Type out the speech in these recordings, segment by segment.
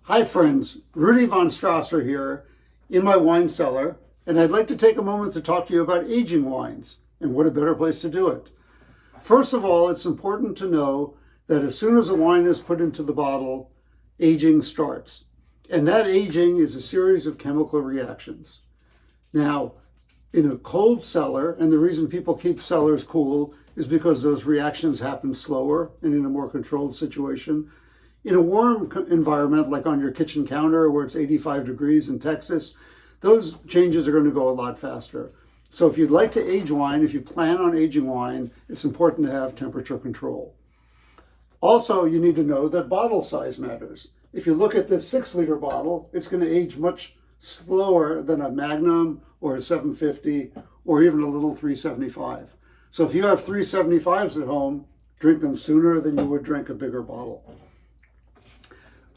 Hi friends, Rudy von Strasser here in my wine cellar, and I'd like to take a moment to talk to you about aging wines, and what a better place to do it. First of all, it's important to know that as soon as a wine is put into the bottle, aging starts. And that aging is a series of chemical reactions. Now, in a cold cellar, and the reason people keep cellars cool is because those reactions happen slower and in a more controlled situation. In a warm environment, like on your kitchen counter where it's 85 degrees in Texas, those changes are going to go a lot faster. So if you'd like to age wine, if you plan on aging wine, it's important to have temperature control. Also, you need to know that bottle size matters. If you look at this 6-liter bottle, it's going to age much slower than a Magnum or a 750 or even a little 375. So if you have 375s at home, drink them sooner than you would drink a bigger bottle.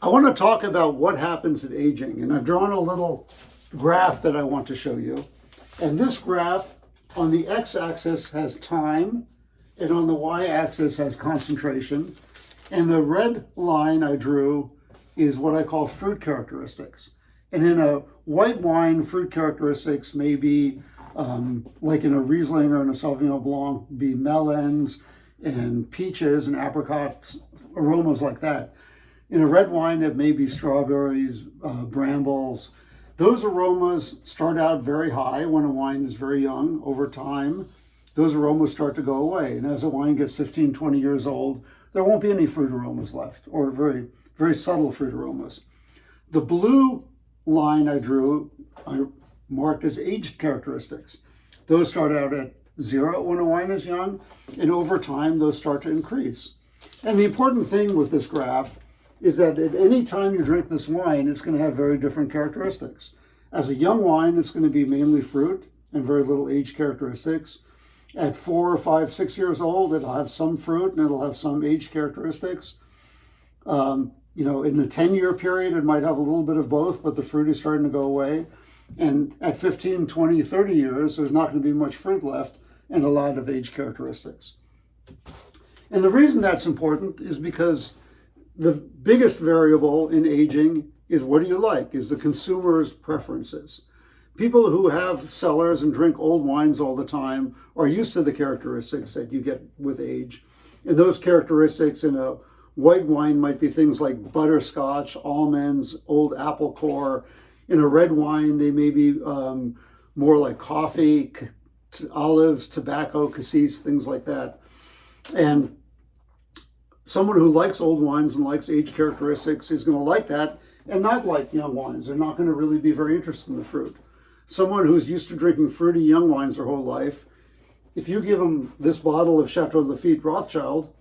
I want to talk about what happens at aging, and I've drawn a little graph that I want to show you. And this graph on the x-axis has time, and on the y-axis has concentration. And the red line I drew is what I call fruit characteristics. And in a white wine, fruit characteristics may be, like in a Riesling or in a Sauvignon Blanc, be melons and peaches and apricots, aromas like that. In a red wine, it may be strawberries, brambles. Those aromas start out very high when a wine is very young. Over time, those aromas start to go away. And as a wine gets 15, 20 years old, there won't be any fruit aromas left, or very, very subtle fruit aromas. The blue line I drew, I marked as aged characteristics. Those start out at 0 when a wine is young, and over time, those start to increase. And the important thing with this graph is that at any time you drink this wine, it's going to have very different characteristics. As a young wine, it's going to be mainly fruit and very little age characteristics. At 4 or 5, 6 years old, it'll have some fruit and it'll have some age characteristics. In the 10-year period, it might have a little bit of both, but the fruit is starting to go away. And at 15, 20, 30 years, there's not going to be much fruit left and a lot of age characteristics. And the reason that's important is because the biggest variable in aging is what do you like, is the consumer's preferences. People who have cellars and drink old wines all the time are used to the characteristics that you get with age. And those characteristics in a white wine might be things like butterscotch, almonds, old apple core. In a red wine, they may be more like coffee, olives, tobacco, cassis, things like that. And someone who likes old wines and likes age characteristics is going to like that and not like young wines. They're not going to really be very interested in the fruit. Someone who's used to drinking fruity young wines their whole life, if you give them this bottle of Chateau Lafite Rothschild,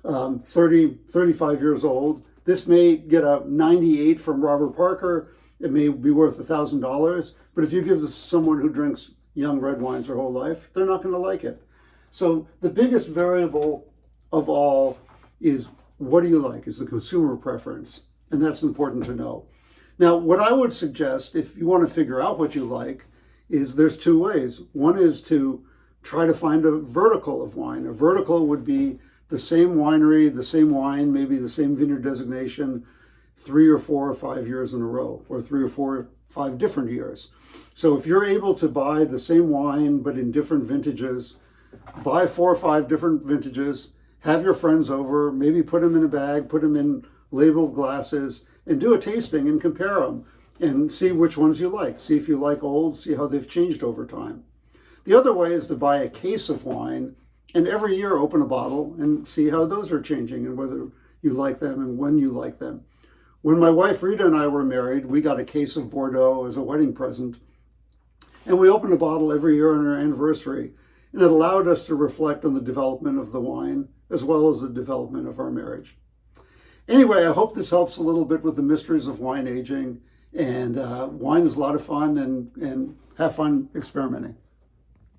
35 years old, this may get a 98 from Robert Parker. It may be worth $1,000. But if you give this to someone who drinks young red wines their whole life, they're not going to like it. So the biggest variable of all is what do you like, is the consumer preference. And that's important to know. Now, what I would suggest, if you want to figure out what you like, is there's two ways. One is to try to find a vertical of wine. A vertical would be the same winery, the same wine, maybe the same vineyard designation, 3 or 4 or 5 years in a row, or 3 or 4 or 5 different years. So if you're able to buy the same wine, but in different vintages, buy 4 or 5 different vintages, have your friends over, maybe put them in a bag, put them in labeled glasses, and do a tasting and compare them and see which ones you like. See if you like old, see how they've changed over time. The other way is to buy a case of wine and every year open a bottle and see how those are changing and whether you like them and when you like them. When my wife Rita and I were married, we got a case of Bordeaux as a wedding present, and we opened a bottle every year on our anniversary, and it allowed us to reflect on the development of the wine as well as the development of our marriage. Anyway, I hope this helps a little bit with the mysteries of wine aging, and wine is a lot of fun, and have fun experimenting.